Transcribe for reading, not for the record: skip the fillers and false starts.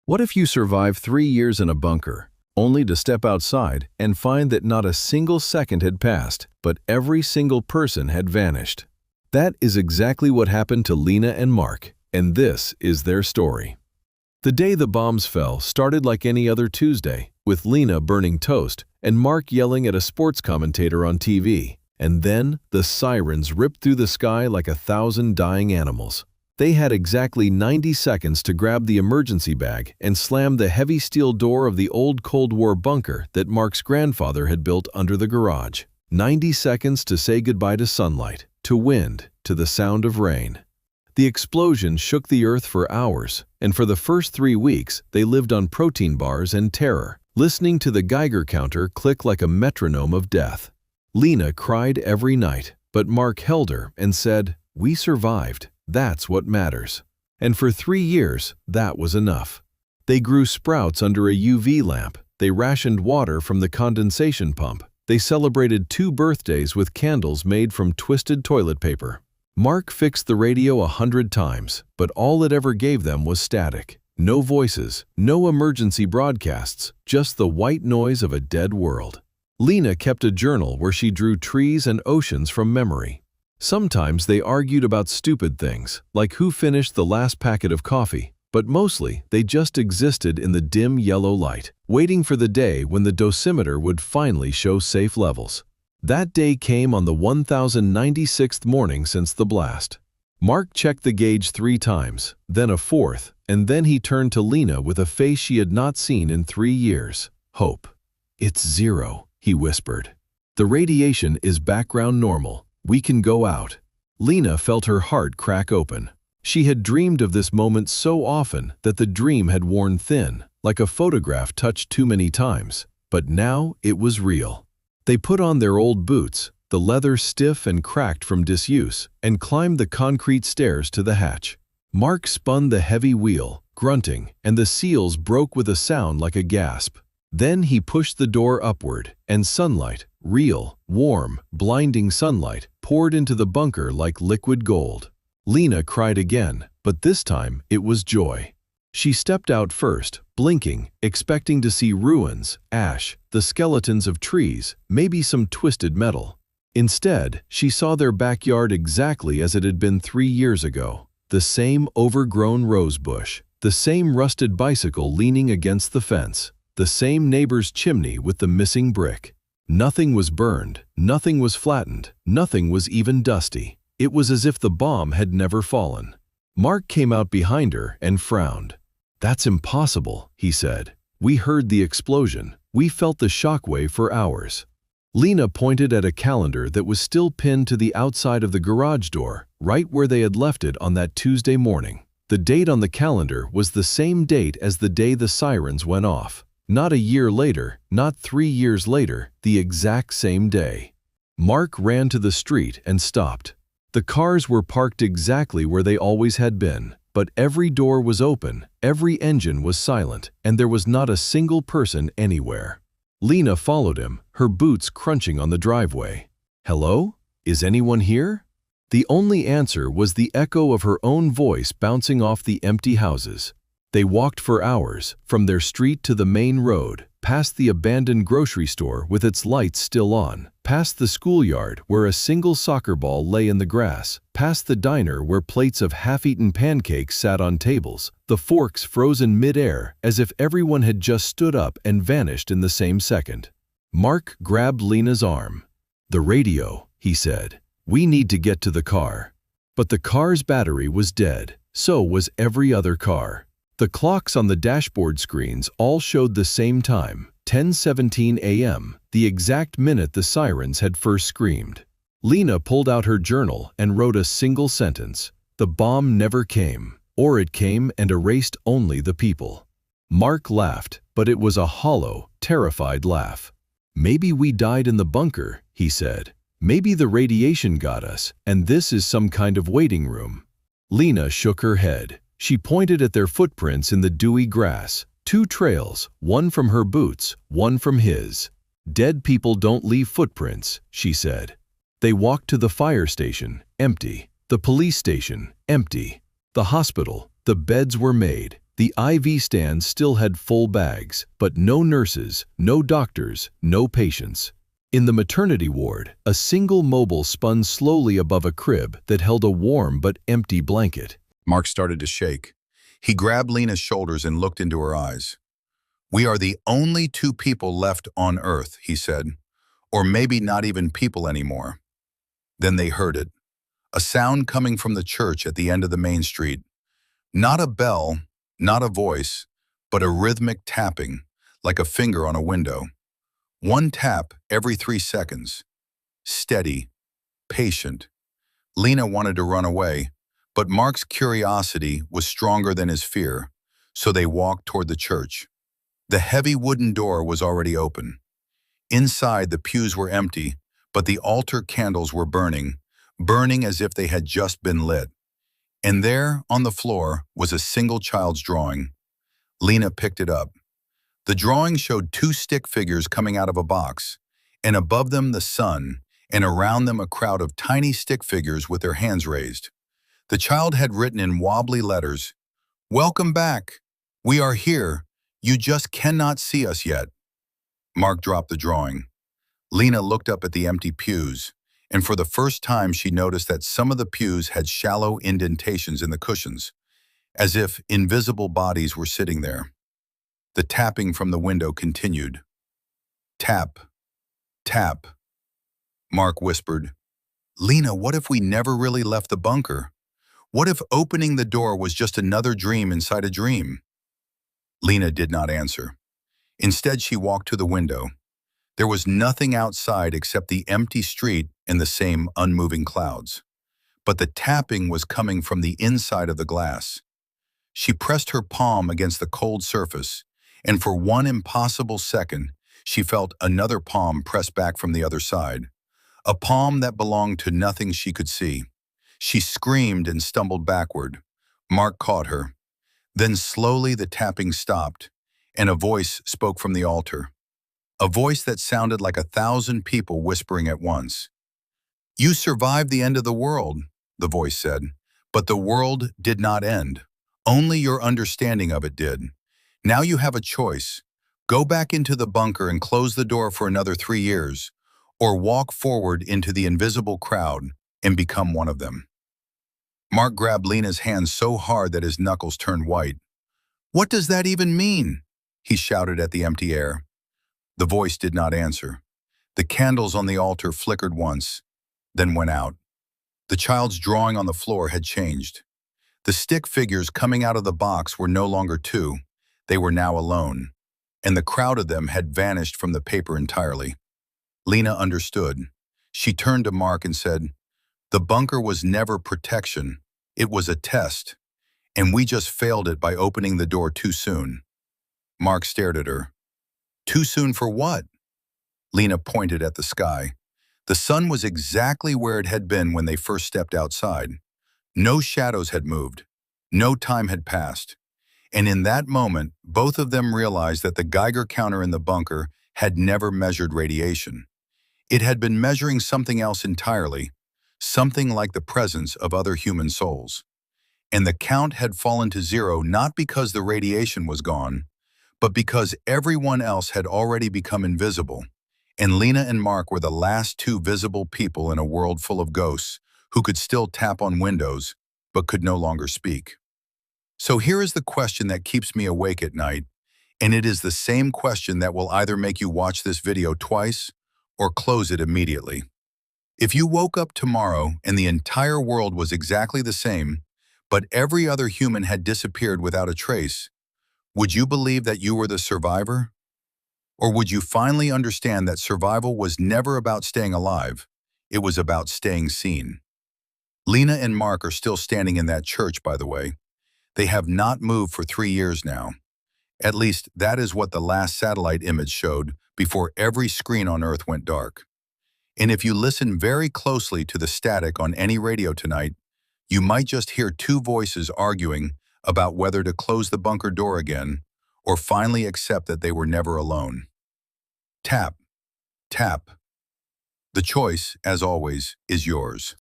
What if you survive 3 years in a bunker, only to step outside and find that not a single second had passed, but every single person had vanished? That is exactly what happened to Lena and Mark, and this is their story. The day the bombs fell started like any other Tuesday, with Lena burning toast and Mark yelling at a sports commentator on TV. And then the sirens ripped through the sky like 1,000 dying animals. They had exactly 90 seconds to grab the emergency bag and slam the heavy steel door of the old Cold War bunker that Mark's grandfather had built under the garage. 90 seconds to say goodbye to sunlight, to wind, to the sound of rain. The explosion shook the earth for hours, and for the first 3 weeks they lived on protein bars and terror, listening to the Geiger counter click like a metronome of death. Lena cried every night, but Mark held her and said, "We survived. That's what matters." And for 3 years, that was enough. They grew sprouts under a UV lamp. They rationed water from the condensation pump. They celebrated 2 birthdays with candles made from twisted toilet paper. Mark fixed the radio 100 times, but all it ever gave them was static. No voices, no emergency broadcasts, just the white noise of a dead world. Lena kept a journal where she drew trees and oceans from memory. Sometimes they argued about stupid things, like who finished the last packet of coffee, but mostly they just existed in the dim yellow light, waiting for the day when the dosimeter would finally show safe levels. That day came on the 1096th morning since the blast. Mark checked the gauge 3 times, then a 4th, and then he turned to Lena with a face she had not seen in 3 years. "Hope. It's 0, he whispered. "The radiation is background normal. We can go out." Lena felt her heart crack open. She had dreamed of this moment so often that the dream had worn thin, like a photograph touched too many times. But now it was real. They put on their old boots, the leather stiff and cracked from disuse, and climbed the concrete stairs to the hatch. Mark spun the heavy wheel, grunting, and the seals broke with a sound like a gasp. Then he pushed the door upward, and sunlight, real, warm, blinding sunlight, poured into the bunker like liquid gold. Lena cried again, but this time it was joy. She stepped out first, blinking, expecting to see ruins, ash, the skeletons of trees, maybe some twisted metal. Instead, she saw their backyard exactly as it had been 3 years ago. The same overgrown rose bush, the same rusted bicycle leaning against the fence, the same neighbor's chimney with the missing brick. Nothing was burned, nothing was flattened, nothing was even dusty. It was as if the bomb had never fallen. Mark came out behind her and frowned. "That's impossible," he said. "We heard the explosion. We felt the shockwave for hours." Lena pointed at a calendar that was still pinned to the outside of the garage door, right where they had left it on that Tuesday morning. The date on the calendar was the same date as the day the sirens went off. Not a year later, not 3 years later, the exact same day. Mark ran to the street and stopped. The cars were parked exactly where they always had been, but every door was open, every engine was silent, and there was not a single person anywhere. Lena followed him, her boots crunching on the driveway. "Hello? Is anyone here?" The only answer was the echo of her own voice bouncing off the empty houses. They walked for hours, from their street to the main road, past the abandoned grocery store with its lights still on, past the schoolyard where a single soccer ball lay in the grass, past the diner where plates of half-eaten pancakes sat on tables, the forks frozen mid-air as if everyone had just stood up and vanished in the same second. Mark grabbed Lena's arm. "The radio," he said. "We need to get to the car." But the car's battery was dead. So was every other car. The clocks on the dashboard screens all showed the same time, 10:17 a.m., the exact minute the sirens had first screamed. Lena pulled out her journal and wrote a single sentence. The bomb never came, or it came and erased only the people. Mark laughed, but it was a hollow, terrified laugh. "Maybe we died in the bunker," he said. "Maybe the radiation got us, and this is some kind of waiting room." Lena shook her head. She pointed at their footprints in the dewy grass. 2 trails, one from her boots, one from his. "Dead people don't leave footprints," she said. They walked to the fire station, empty. The police station, empty. The hospital, the beds were made. The IV stands still had full bags, but no nurses, no doctors, no patients. In the maternity ward, a single mobile spun slowly above a crib that held a warm but empty blanket. Mark started to shake. He grabbed Lena's shoulders and looked into her eyes. "We are the only two people left on Earth," he said. "Or maybe not even people anymore." Then they heard it. A sound coming from the church at the end of the main street. Not a bell, not a voice, but a rhythmic tapping, like a finger on a window. One tap every 3 seconds. Steady, patient. Lena wanted to run away, but Mark's curiosity was stronger than his fear, so they walked toward the church. The heavy wooden door was already open. Inside, the pews were empty, but the altar candles were burning as if they had just been lit. And there, on the floor, was a single child's drawing. Lena picked it up. The drawing showed 2 stick figures coming out of a box, and above them the sun, and around them a crowd of tiny stick figures with their hands raised. The child had written in wobbly letters, "Welcome back. We are here. You just cannot see us yet." Mark dropped the drawing. Lena looked up at the empty pews, and for the first time she noticed that some of the pews had shallow indentations in the cushions, as if invisible bodies were sitting there. The tapping from the window continued. Tap, tap. Mark whispered, "Lena, what if we never really left the bunker? What if opening the door was just another dream inside a dream?" Lena did not answer. Instead, she walked to the window. There was nothing outside except the empty street and the same unmoving clouds. But the tapping was coming from the inside of the glass. She pressed her palm against the cold surface, and for one impossible second, she felt another palm press back from the other side, a palm that belonged to nothing she could see. She screamed and stumbled backward. Mark caught her. Then slowly the tapping stopped, and a voice spoke from the altar. A voice that sounded like 1,000 people whispering at once. "You survived the end of the world," the voice said, "but the world did not end. Only your understanding of it did. Now you have a choice. Go back into the bunker and close the door for another 3 years, or walk forward into the invisible crowd and become one of them." Mark grabbed Lena's hand so hard that his knuckles turned white. "What does that even mean?" he shouted at the empty air. The voice did not answer. The candles on the altar flickered once, then went out. The child's drawing on the floor had changed. The stick figures coming out of the box were no longer 2, they were now alone, and the crowd of them had vanished from the paper entirely. Lena understood. She turned to Mark and said, "The bunker was never protection, it was a test, and we just failed it by opening the door too soon." Mark stared at her. "Too soon for what?" Lena pointed at the sky. The sun was exactly where it had been when they first stepped outside. No shadows had moved. No time had passed. And in that moment, both of them realized that the Geiger counter in the bunker had never measured radiation. It had been measuring something else entirely, something like the presence of other human souls. And the count had fallen to 0 not because the radiation was gone, but because everyone else had already become invisible, and Lena and Mark were the last 2 visible people in a world full of ghosts who could still tap on windows, but could no longer speak. So here is the question that keeps me awake at night, and it is the same question that will either make you watch this video twice or close it immediately. If you woke up tomorrow and the entire world was exactly the same, but every other human had disappeared without a trace, would you believe that you were the survivor? Or would you finally understand that survival was never about staying alive, it was about staying seen? Lena and Mark are still standing in that church, by the way. They have not moved for 3 years now. At least that is what the last satellite image showed before every screen on Earth went dark. And if you listen very closely to the static on any radio tonight, you might just hear 2 voices arguing about whether to close the bunker door again or finally accept that they were never alone. Tap, tap. The choice, as always, is yours.